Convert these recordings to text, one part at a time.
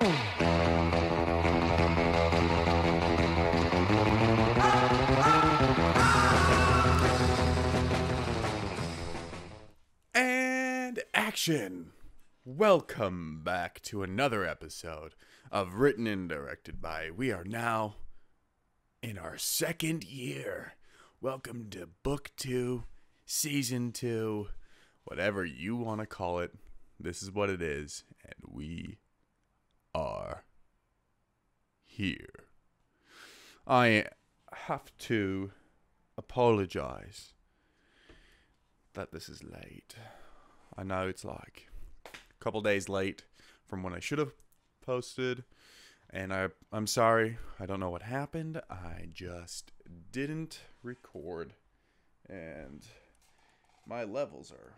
And action! Welcome back to another episode of Written and Directed by. We are now in our second year. Welcome to Book 2, Season 2, whatever you want to call it. This is what it is, and we are here. I have to apologize that this is late. I know it's like a couple days late from when I should have posted, and I'm sorry. I don't know what happened. I just didn't record, and my levels are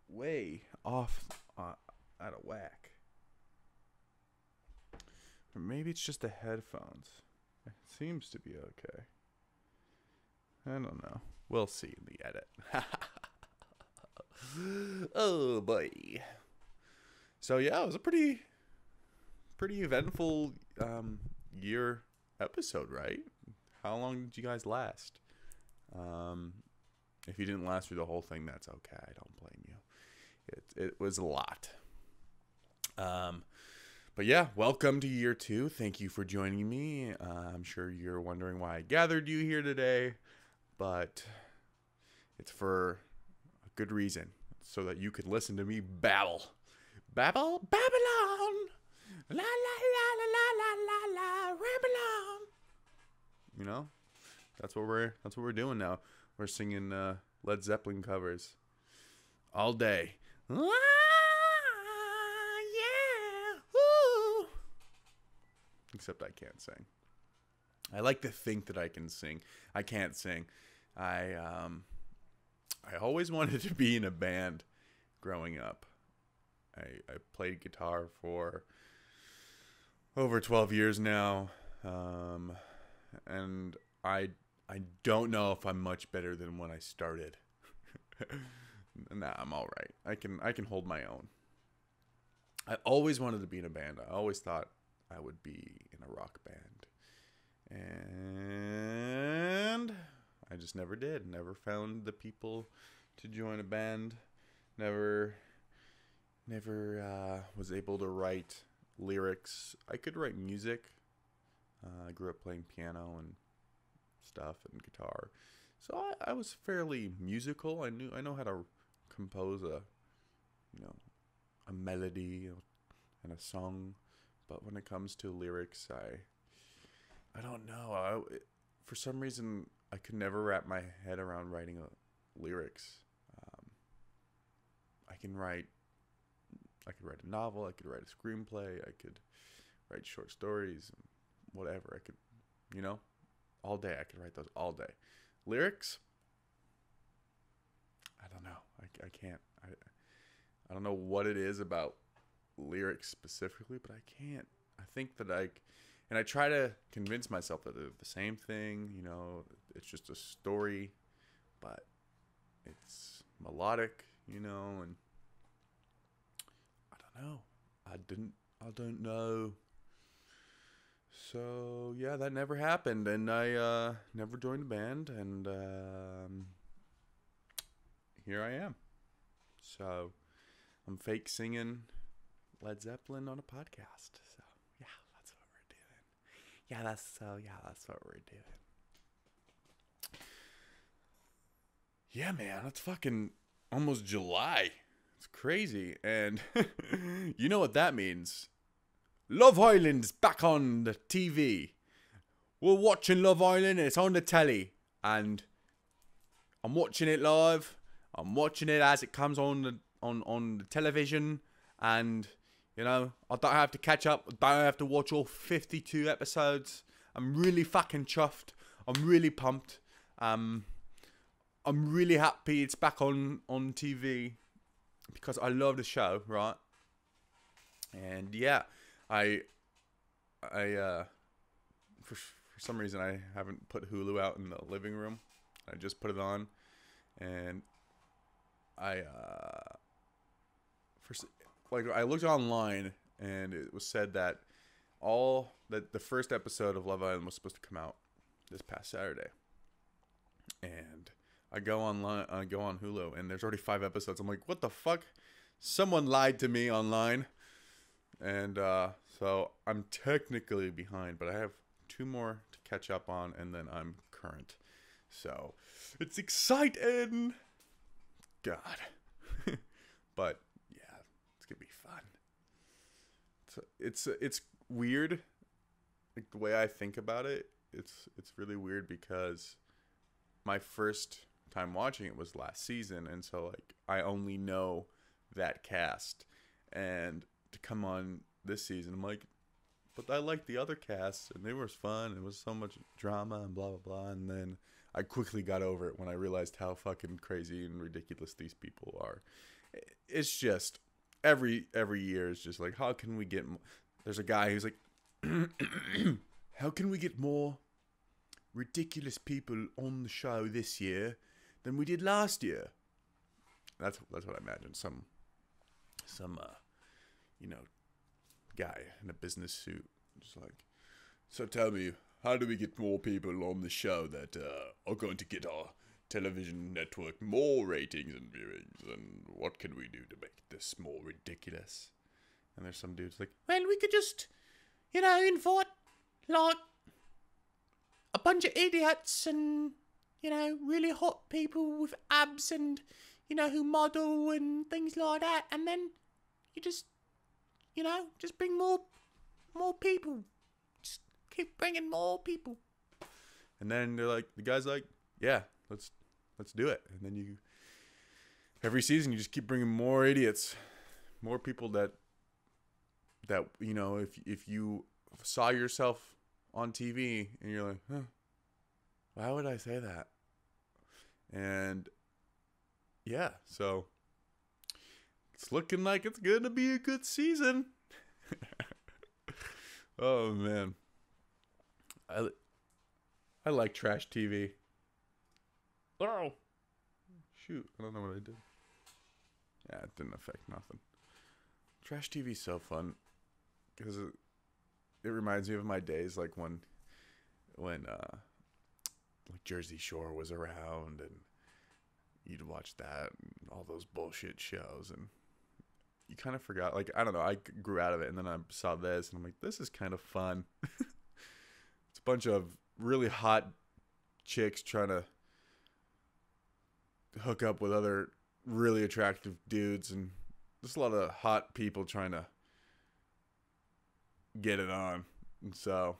way off, out of whack. Or maybe it's just the headphones. It seems to be okay. I don't know. We'll see in the edit. Oh boy. So yeah, it was a pretty eventful year episode, right? How long did you guys last? If you didn't last through the whole thing, that's okay. I don't blame you. It was a lot. But yeah, welcome to year 2. Thank you for joining me. I'm sure you're wondering why I gathered you here today, but it's for a good reason, so that you could listen to me babble. Babble, Babylon! La la la la la la la la, ramble on! You know? That's what we're doing now. We're singing Led Zeppelin covers all day. Ah, yeah, woo. Except I can't sing. I like to think that I can sing. I can't sing. I always wanted to be in a band growing up. I played guitar for over 12 years now, and I don't know if I'm much better than when I started. Nah, I'm all right. I can hold my own. I always wanted to be in a band. I always thought I would be in a rock band, and I just never did. Never found the people to join a band. Never was able to write lyrics. I could write music. I grew up playing piano and stuff and guitar, so I was fairly musical. I know how to compose a melody and a song, but when it comes to lyrics, I don't know. For some reason, I could never wrap my head around writing lyrics. I could write a novel. I could write a screenplay. I could write short stories, and whatever. I could, all day. I could write those all day. Lyrics, I don't know. I can't. I don't know what it is about lyrics specifically, but I can't. I think that and I try to convince myself that they're the same thing. It's just a story, but it's melodic, and I don't know. I don't know. So yeah, that never happened, and I never joined a band, and here I am. So I'm fake singing Led Zeppelin on a podcast. So yeah, that's what we're doing. That's what we're doing. Yeah, man, it's fucking almost July. It's crazy, and you know what that means. Love Island's back on the TV. We're watching Love Island, and it's on the telly, and I'm watching it live. I'm watching it as it comes on the television, and I don't have to catch up. I don't have to watch all 52 episodes. I'm really fucking chuffed. I'm really pumped. I'm really happy it's back on TV because I love the show, right? And yeah, for some reason I haven't put Hulu out in the living room. I just put it on, and I looked online, and it was said that the first episode of Love Island was supposed to come out this past Saturday. And I go on Hulu, and there's already 5 episodes. I'm like, what the fuck? Someone lied to me online. And so I'm technically behind, but I have 2 more to catch up on, and then I'm current. So it's exciting. God. But yeah, it's gonna be fun. It's weird, like the way I think about it. It's really weird because my first time watching it was last season, and so like I only know that cast, and to come on this season, I'm like, but I like the other casts, and they were fun. It was so much drama and blah blah blah, and then I quickly got over it when I realized how fucking crazy and ridiculous these people are. It's just every year is just like, how can we get more? There's a guy who's like, how can we get more ridiculous people on the show this year than we did last year? That's what I imagine. Some guy in a business suit, just like, so tell me, how do we get more people on the show that are going to get our television network more ratings and viewings, and what can we do to make this more ridiculous? And there's some dudes like, well, we could just, invite like a bunch of idiots and, really hot people with abs and, who model and things like that. And then you just, just bring more people. Just keep bringing more people. And then the guy's like, yeah, let's do it. And then every season you just keep bringing more idiots, more people that if you saw yourself on TV and you're like, huh, why would I say that? And yeah, so it's looking like it's gonna be a good season. Oh man, I like trash TV. Oh shoot, I don't know what I did. Yeah, it didn't affect nothing. Trash TV's so fun because it reminds me of my days, like when like Jersey Shore was around, and you'd watch that and all those bullshit shows, and you kind of forgot. Like, I don't know, I grew out of it, and then I saw this, and I'm like, this is kind of fun. It's a bunch of really hot chicks trying to hook up with other really attractive dudes, and just a lot of hot people trying to get it on. And so,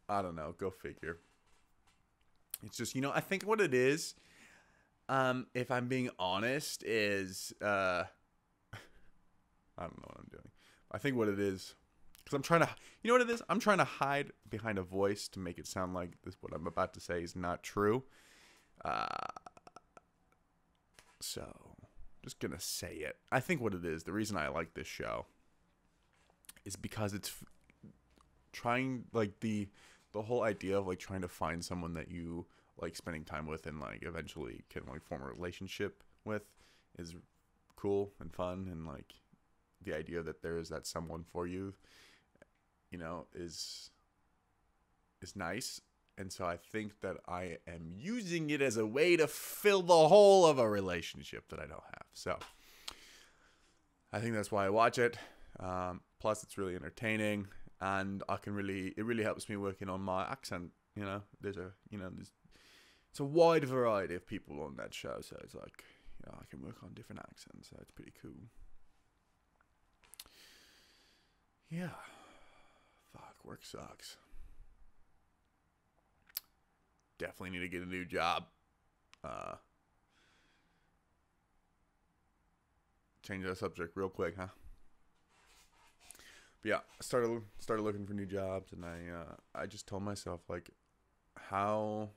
I don't know, go figure. It's just, I think what it is, if I'm being honest, is I don't know what I'm doing. I think what it is, because I'm trying to, what it is? I'm trying to hide behind a voice to make it sound like what I'm about to say is not true. So, just gonna say it. I think what it is, the reason I like this show is because it's trying, like, the whole idea of, like, trying to find someone that you like spending time with and, like, eventually can, like, form a relationship with is cool and fun, and, like, the idea that there is that someone for you, is nice. And so I think that I am using it as a way to fill the hole of a relationship that I don't have. So I think that's why I watch it. Plus, it's really entertaining, and it really helps me working on my accent. There's it's a wide variety of people on that show, so it's like, I can work on different accents. So it's pretty cool. Yeah. Fuck, work sucks. Definitely need to get a new job. Change that subject real quick, huh? But yeah, I started looking for new jobs, and I just told myself, like, how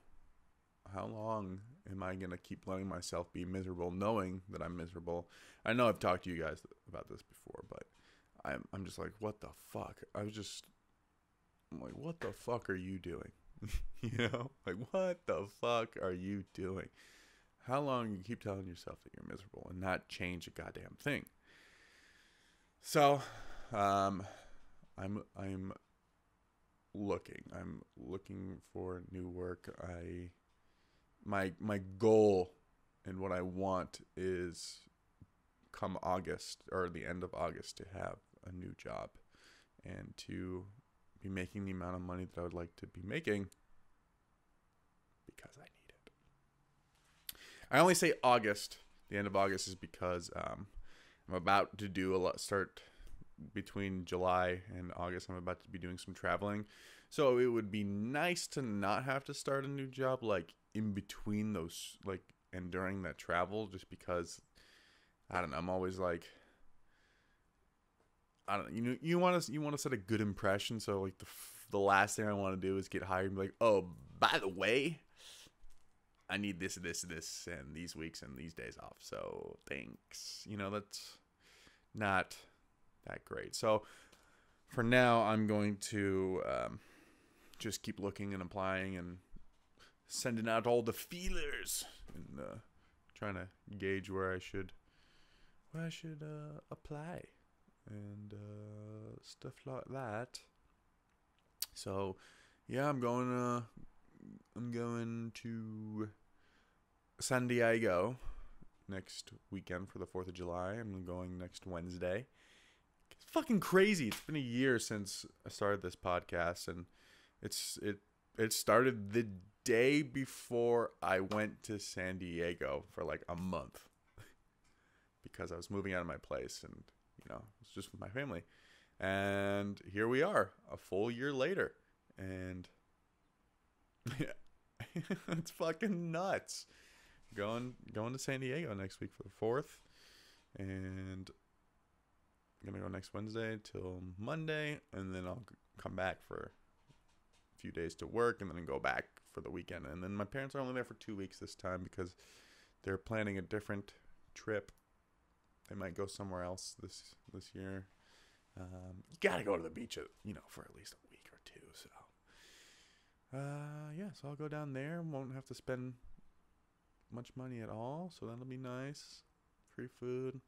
long am I gonna keep letting myself be miserable, knowing that I'm miserable? I know I've talked to you guys about this before, but I'm just like, what the fuck? I'm like, what the fuck are you doing? Like, what the fuck are you doing? How long you keep telling yourself that you're miserable and not change a goddamn thing? So I'm looking. I'm looking for new work. My goal and what I want is come August or the end of August to have a new job and to be making the amount of money that I would like to be making because I need it. I only say August. The end of August is because I'm about to do start between July and August. I'm about to be doing some traveling. So it would be nice to not have to start a new job like in between those, like, and during that travel, just because I don't know, I'm always like, I don't know, you want to set a good impression. So like the last thing I want to do is get hired and be like, oh, by the way, I need this, and these weeks and these days off. So thanks. That's not that great. So for now, I'm going to just keep looking and applying and sending out all the feelers and trying to gauge where I should apply and stuff like that. So yeah, I'm going to San Diego next weekend for the 4th of July. I'm going next Wednesday. It's fucking crazy. It's been a year since I started this podcast, and it started the day before I went to San Diego for like a month because I was moving out of my place, and it was just with my family. And here we are, a full year later, and it's fucking nuts. Going to San Diego next week for the 4th, and I'm gonna go next Wednesday till Monday, and then I'll come back for a few days to work, and then go back for the weekend. And then my parents are only there for 2 weeks this time because they're planning a different trip. They might go somewhere else this year. You gotta go to the beach, for at least a week or two. So, so I'll go down there. Won't have to spend much money at all, so that'll be nice. Free food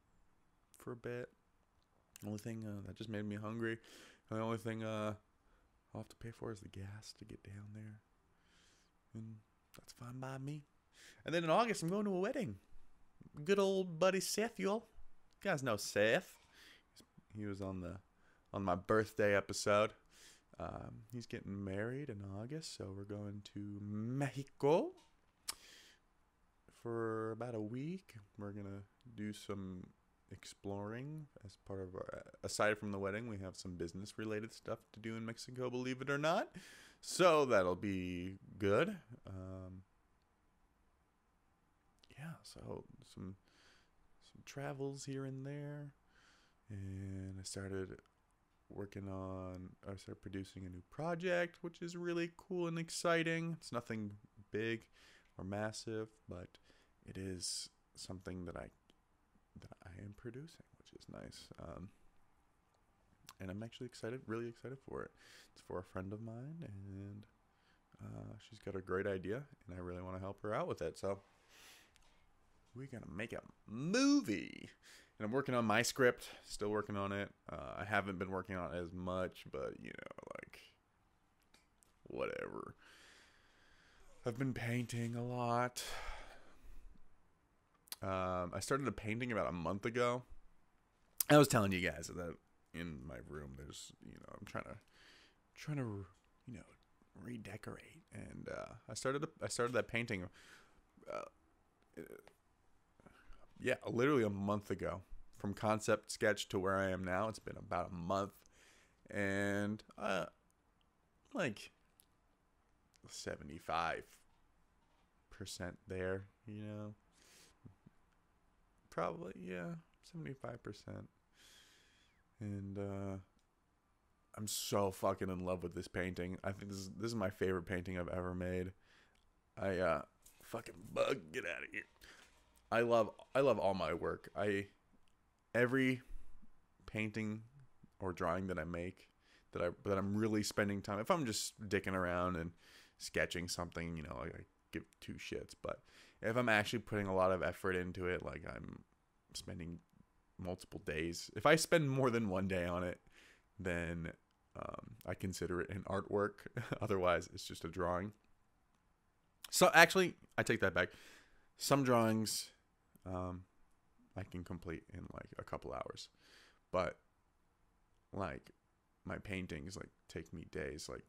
for a bit. Only thing that just made me hungry. And the only thing I'll have to pay for is the gas to get down there, and that's fine by me. And then in August, I'm going to a wedding. Good old buddy Seth, y'all. You guys know Seth. He was on my birthday episode. He's getting married in August, so we're going to Mexico for about a week. We're gonna do some exploring as part of our, aside from the wedding, we have some business related stuff to do in Mexico, believe it or not. So that'll be good. So some travels here and there. And I started producing a new project, which is really cool and exciting. It's nothing big or massive, but it is something that I am producing, which is nice. And I'm actually really excited for it. It's for a friend of mine, and she's got a great idea, and I really want to help her out with it. So we're going to make a movie. And I'm working on my script, still working on it. I haven't been working on it as much, but, whatever. I've been painting a lot. I started a painting about a month ago. I was telling you guys that in my room, there's, I'm trying to redecorate, and I started that painting. Literally a month ago. From concept sketch to where I am now, it's been about a month, and 75% there, probably, 75%. And I'm so fucking in love with this painting. I think this is my favorite painting I've ever made. Fucking bug, get out of here. I love all my work. Every painting or drawing that I make that I'm really spending time. If I'm just dicking around and sketching something, I give two shits. But if I'm actually putting a lot of effort into it, like I'm spending multiple days. If I spend more than one day on it, then I consider it an artwork. Otherwise, it's just a drawing. So actually, I take that back. Some drawings I can complete in like a couple hours, but like my paintings like take me days. Like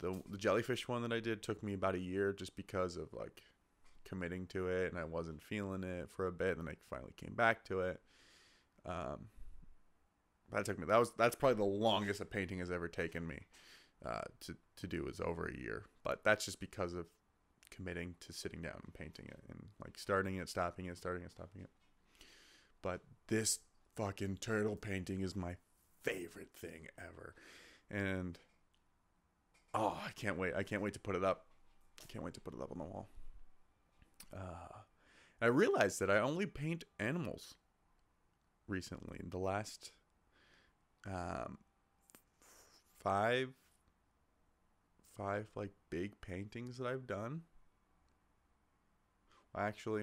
the jellyfish one that I did took me about a year just because of like committing to it, and I wasn't feeling it for a bit, and I finally came back to it. That's probably the longest a painting has ever taken me to do, is over a year. But that's just because of committing to sitting down and painting it, and like starting it, stopping it, starting it, stopping it. But this fucking turtle painting is my favorite thing ever, and I can't wait to put it up. I can't wait to put it up on the wall. I realized that I only paint animals recently. The last five like big paintings that I've done. Actually,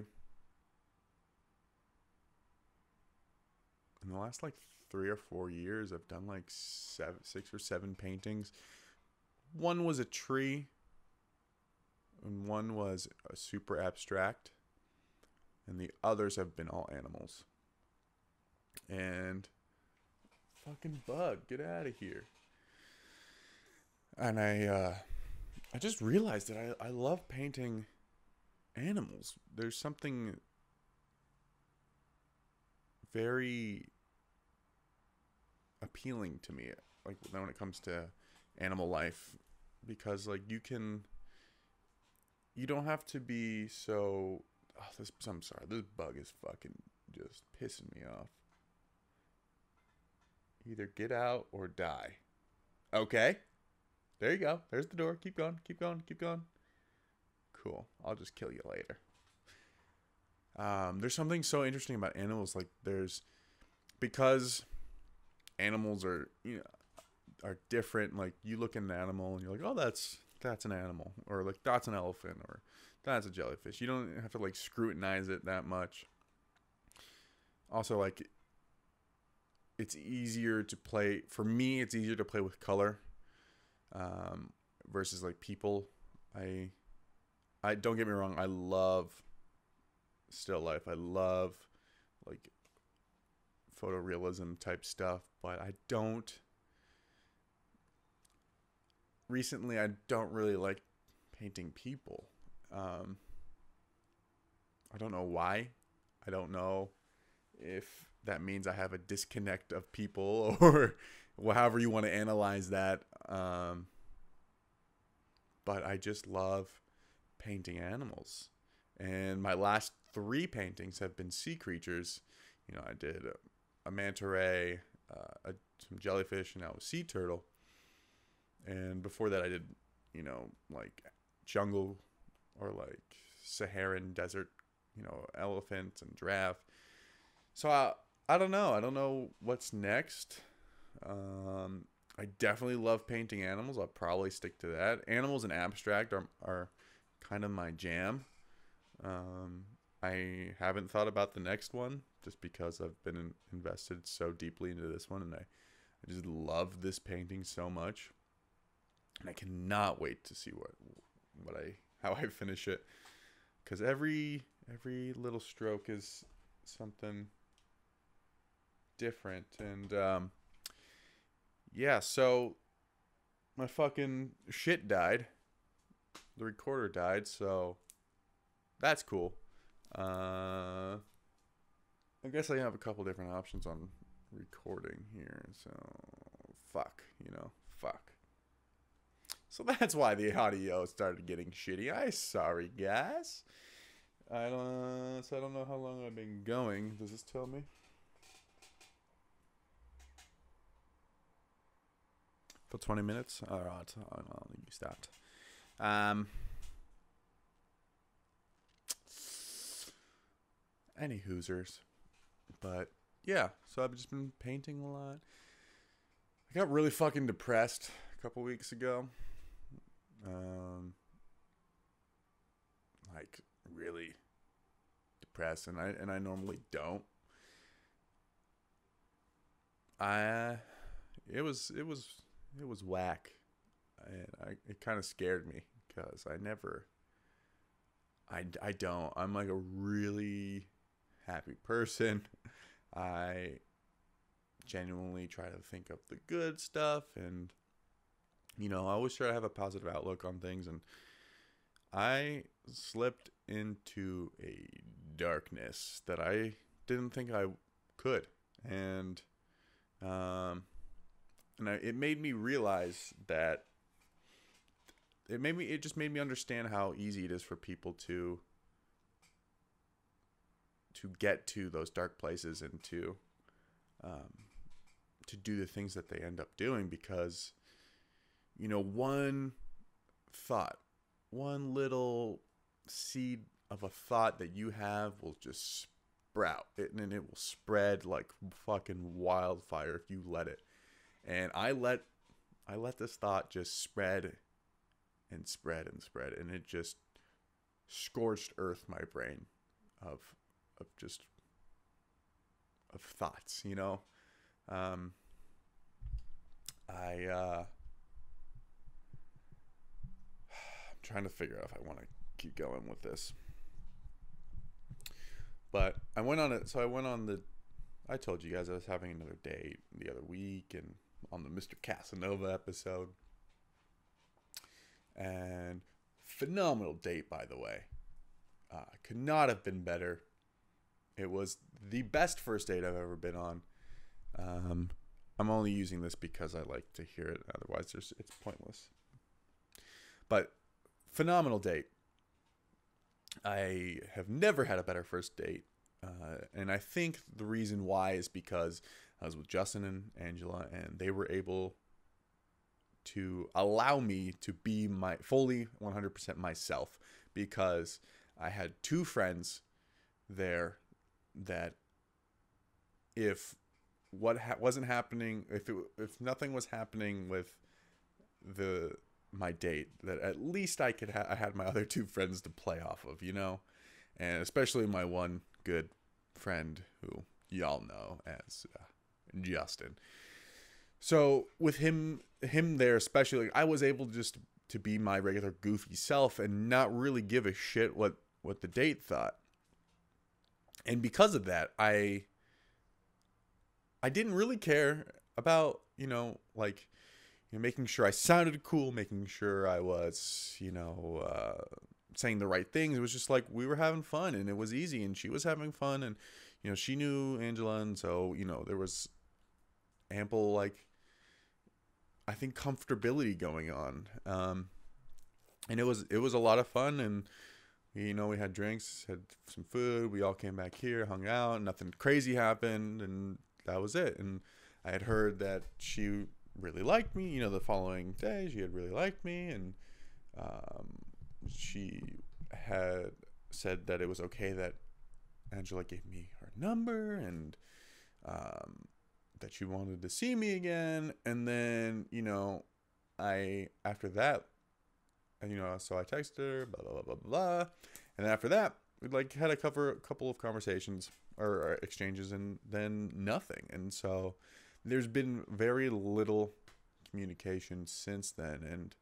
in the last like 3 or 4 years, I've done like 6 or 7 paintings. One was a tree, and one was a super abstract, and the others have been all animals. And fucking bug, get out of here. And I just realized that I love painting animals. There's something very appealing to me, like when it comes to animal life, because like you don't have to be so. I'm sorry, this bug is fucking just pissing me off. Either get out or die. Okay, there you go. There's the door. Keep going. Keep going. Keep going. Cool. I'll just kill you later. There's something so interesting about animals. Like because animals are different. Like you look at an animal and you're like, oh, that's an animal, or like that's an elephant, or that's a jellyfish. You don't have to like scrutinize it that much. Also, like it's easier to play. For me, it's easier to play with color versus like people. I don't get me wrong. I love still life. I love like photorealism type stuff, but recently I don't really like painting people. I don't know why. I don't know if that means I have a disconnect of people or however you want to analyze that. But I just love painting animals. And my last 3 paintings have been sea creatures. I did a manta ray, some jellyfish, and now a sea turtle. And before that I did, like jungle or like Saharan desert, elephant and giraffe. So I don't know. I don't know what's next. I definitely love painting animals. I'll probably stick to that. Animals and abstract are kind of my jam. I haven't thought about the next one just because I've been invested so deeply into this one, and I just love this painting so much. And I cannot wait to see how I finish it, because every little stroke is something different. And yeah, so my fucking shit died. The recorder died, so that's cool. I guess I have a couple different options on recording here, so fuck. So that's why the audio started getting shitty. I'm sorry, guys. I don't know how long I've been going. Does this tell me? For 20 minutes? Alright, I'll use that. Any hoosers. But yeah, so I've just been painting a lot. I got really fucking depressed a couple weeks ago. Like really depressed, and I normally don't. it was whack, and it kind of scared me because I'm like a really happy person. I genuinely try to think of the good stuff, and I always try to have a positive outlook on things, and I slipped into a darkness that I didn't think I could. And it made me realize that it just made me understand how easy it is for people to get to those dark places and to do the things that they end up doing, because one thought, one little seed of a thought that you have will just sprout it, and it will spread like fucking wildfire if you let it. And I let this thought just spread and spread and spread, and it just scorched earth my brain of thoughts. I'm trying to figure out if I want to keep going with this, but I went on it. So I told you guys I was having another date the other week, and on the Mr. Casanova episode, and phenomenal date, by the way. Could not have been better. It was the best first date I've ever been on. I'm only using this because I like to hear it. Otherwise, it's pointless. But phenomenal date. I have never had a better first date. And I think the reason why is because I was with Justin and Angela, and they were able to allow me to be my fully 100% myself, because I had two friends there that if wasn't happening, if nothing was happening with my date, that at least I had my other two friends to play off of, and especially my one good friend who y'all know as Justin. So with him there, especially, I was able just to be my regular goofy self and not really give a shit what the date thought. And because of that, I didn't really care about, making sure I sounded cool, making sure I was, saying the right things. It was just like we were having fun, and it was easy, and she was having fun, and, she knew Angela, and so, there was ample, I think, comfortability going on. And it was a lot of fun, and we had drinks, had some food, we all came back here, hung out, nothing crazy happened, and that was it. And I had heard that she really liked me, the following day she had really liked me, and she had said that it was okay that Angela gave me her number, and that she wanted to see me again. And then, after that, so I texted her, blah, blah, blah, blah, blah. And then after that, we had a couple of conversations or exchanges, and then nothing. And so there's been very little communication since then. And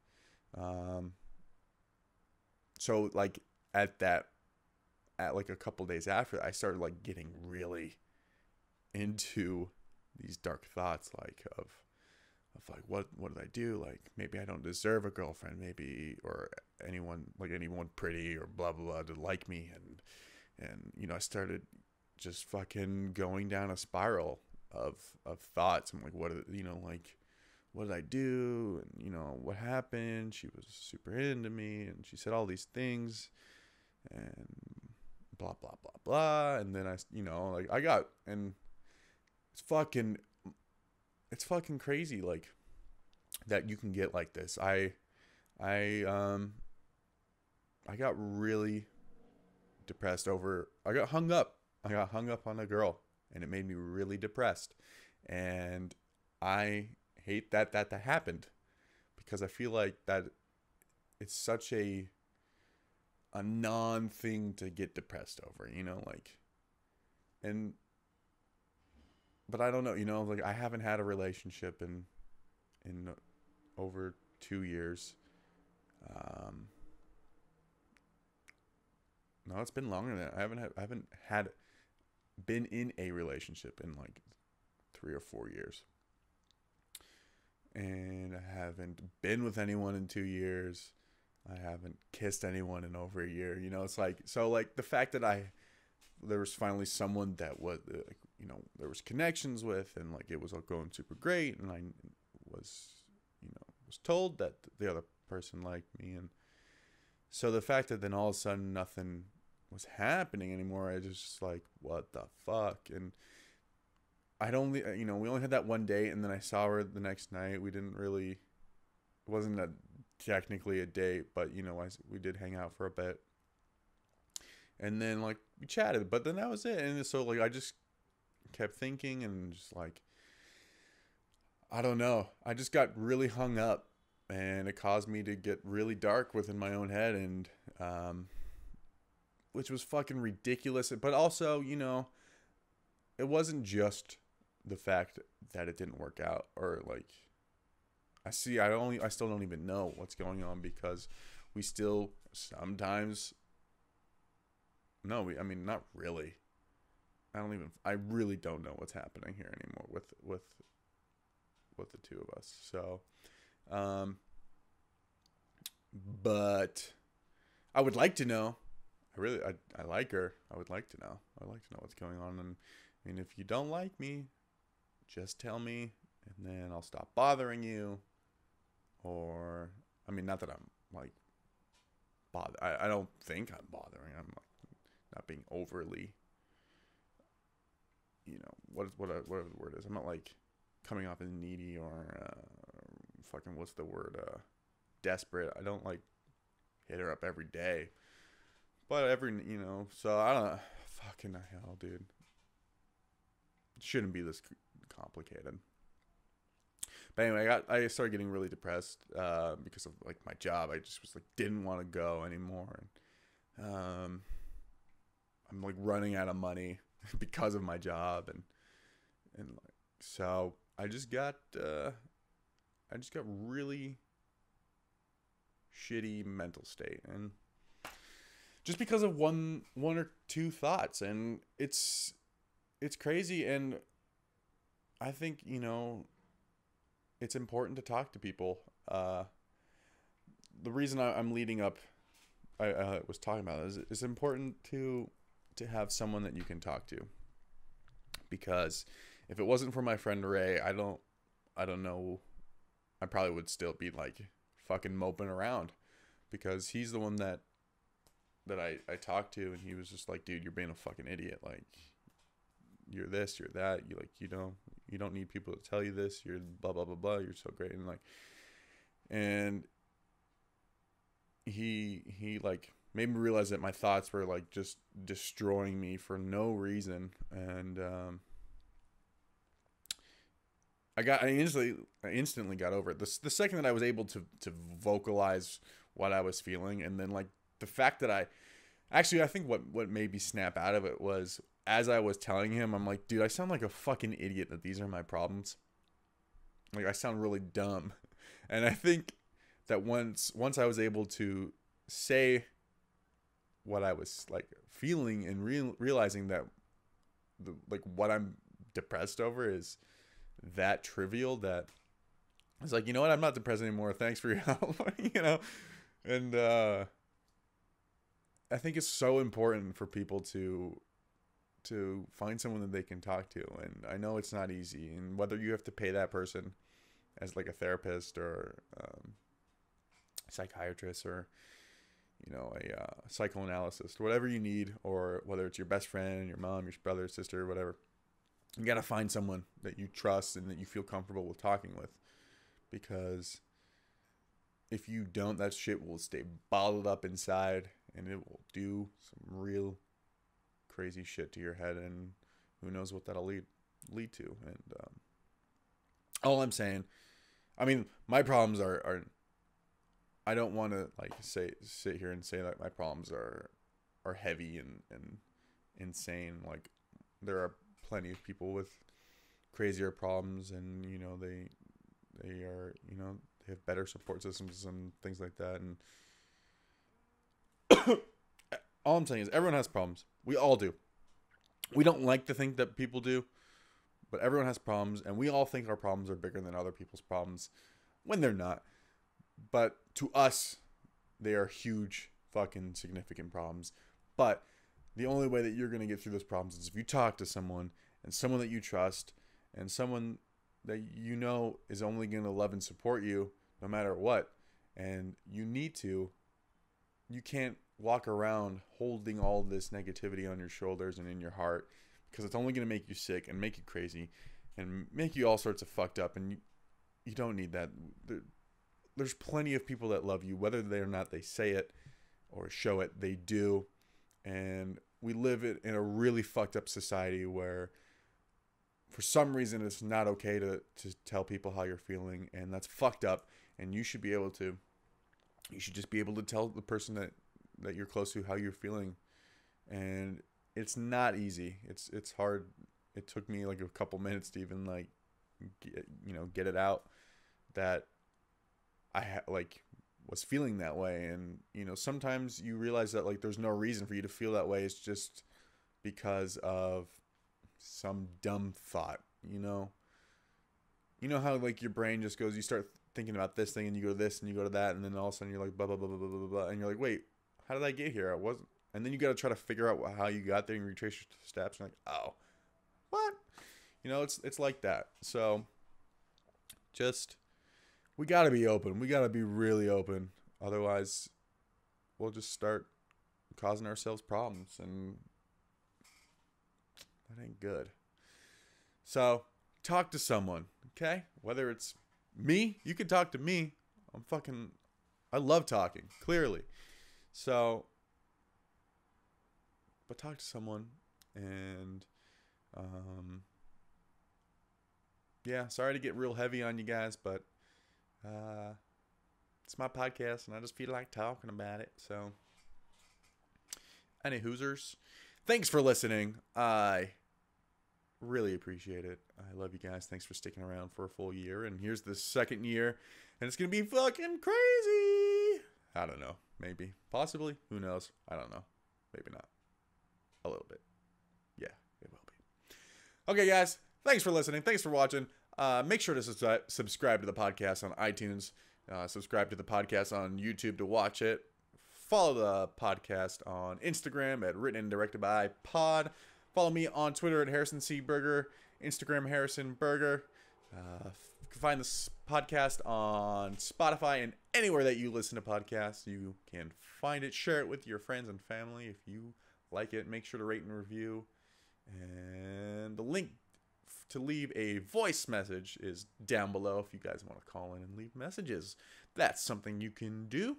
so at a couple days after, I started getting really into these dark thoughts, of what did I do? Maybe I don't deserve a girlfriend, maybe, or anyone pretty or blah blah blah to like me, and I started just fucking going down a spiral of thoughts. I'm like, what did I do? And what happened? She was super into me, and she said all these things, and blah blah blah blah. And then I got, and it's fucking crazy, that you can get like this. I got really depressed I got hung up on a girl, and it made me really depressed. And I hate that happened, because I feel like that it's such a non thing to get depressed over, and but I don't know, you know, like I haven't had a relationship in over 2 years. Um, no, it's been longer than that. I haven't had been in a relationship in like 3 or 4 years, and I haven't been with anyone in 2 years. I haven't kissed anyone in over a year. You know, it's like so like the fact that there was finally someone that was you know, there was connections with, and like it was all going super great, and I was, you know, was told that the other person liked me, and so the fact that then all of a sudden nothing was happening anymore, I just like, what the fuck? And I'd only, you know, we only had that one date, and then I saw her the next night. We didn't really, it wasn't a technically a date, but you know, we did hang out for a bit, and then like we chatted, but then that was it. And so like I just kept thinking, and just like, I don't know, I just got really hung up, and it caused me to get really dark within my own head, and which was fucking ridiculous. But also, you know, it wasn't just the fact that it didn't work out, or like I still don't even know what's going on, because we still sometimes, no, I mean, not really. I really don't know what's happening here anymore with the two of us. So, but I would like to know. I like her. I would like to know. I'd like to know what's going on. And I mean, if you don't like me, just tell me, and then I'll stop bothering you. Or, I mean, not that I'm like bother. I don't think I'm bothering. I'm like not being overly, you know, whatever the word is. I'm not like coming off as needy or fucking what's the word, desperate. I don't like hit her up every day, but you know. So I don't know. Fucking hell, dude. It shouldn't be this complicated. But anyway, I started getting really depressed because of like my job. I just was like didn't want to go anymore. I'm like running out of money because of my job, and like, so I just got really shitty mental state, and just because of one or two thoughts, and it's crazy. And I think, you know, it's important to talk to people. The reason I'm leading up, I was talking about is it's important to have someone that you can talk to, because if it wasn't for my friend Ray, I don't know, I probably would still be like fucking moping around, because he's the one that I talked to, and he was just like, dude, you're being a fucking idiot. Like, you're this, you're that. You don't need people to tell you this. You're blah, blah, blah, blah. You're so great. And like, and he like made me realize that my thoughts were like just destroying me for no reason. And, I instantly got over it. The second that I was able to vocalize what I was feeling, and then like the fact that I think what made me snap out of it was, as I was telling him, I'm like, dude, I sound like a fucking idiot that these are my problems. Like, I sound really dumb. And I think that once I was able to say what I was like feeling, and realizing that like what I'm depressed over is that trivial, that it's like, you know what, I'm not depressed anymore. Thanks for your help. You know? And I think it's so important for people to find someone that they can talk to. And I know it's not easy, and whether you have to pay that person as like a therapist or psychiatrist, or, you know, a psychoanalyst, whatever you need, or whether it's your best friend, your mom, your brother, sister, whatever, you got to find someone that you trust and that you feel comfortable with talking with, because if you don't, that shit will stay bottled up inside, and it will do some real crazy shit to your head, and who knows what that'll lead to. And all I'm saying, I mean, my problems are I don't want to like sit here and say that my problems are heavy and insane. Like, there are plenty of people with crazier problems, and they are, they have better support systems and things like that. And all I'm saying is everyone has problems. We all do. We don't like to think that people do, but everyone has problems, and we all think our problems are bigger than other people's problems when they're not. But to us, they are huge, fucking significant problems. But the only way that you're going to get through those problems is if you talk to someone, and someone that you trust, and someone that you know is only going to love and support you no matter what. And you can't walk around holding all this negativity on your shoulders and in your heart, because it's only going to make you sick and make you crazy and make you all sorts of fucked up. And you don't need that. There's plenty of people that love you, whether they or not they say it or show it, they do. And we live in a really fucked up society where for some reason it's not okay to tell people how you're feeling, and that's fucked up. And you should just be able to tell the person that you're close to how you're feeling. And it's not easy. It's hard. It took me like a couple minutes to even get it out that I was feeling that way. And sometimes you realize that there's no reason for you to feel that way. It's just because of some dumb thought. You know how your brain just goes, you start thinking about this thing and you go to this and you go to that, and then all of a sudden you're like blah blah blah blah blah blah blah, and you're like, wait, how did I get here? I wasn't. And then you got to try to figure out how you got there and retrace your steps. And you're like, oh, what? It's like that. So we got to be open. We got to be really open. Otherwise, we'll just start causing ourselves problems, and that ain't good. So talk to someone, okay? Whether it's me, you can talk to me. I love talking, clearly. So, but talk to someone. And yeah, sorry to get real heavy on you guys, but it's my podcast and I just feel like talking about it. So any hoosers, thanks for listening. I really appreciate it. I love you guys. Thanks for sticking around for a full year. And here's the second year, and it's gonna be fucking crazy. I don't know. Maybe. Possibly. Who knows? I don't know. Maybe not. A little bit. Yeah, it will be. Okay, guys. Thanks for listening. Thanks for watching. Make sure to subscribe to the podcast on iTunes. Subscribe to the podcast on YouTube to watch it. Follow the podcast on Instagram at Written and Directed by Pod. Follow me on Twitter at Harrison C. Burger. Instagram Harrison Burger. You can find this podcast on Spotify and anywhere that you listen to podcasts. You can find it. Share it with your friends and family if you like it. Make sure to rate and review. And the link to leave a voice message is down below if you guys want to call in and leave messages. That's something you can do.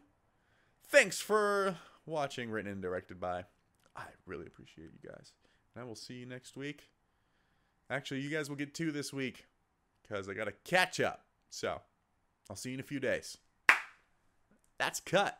Thanks for watching Written and Directed by. I really appreciate you guys. And I will see you next week. Actually, you guys will get 2 this week because I got to catch up. So, I'll see you in a few days. That's cut.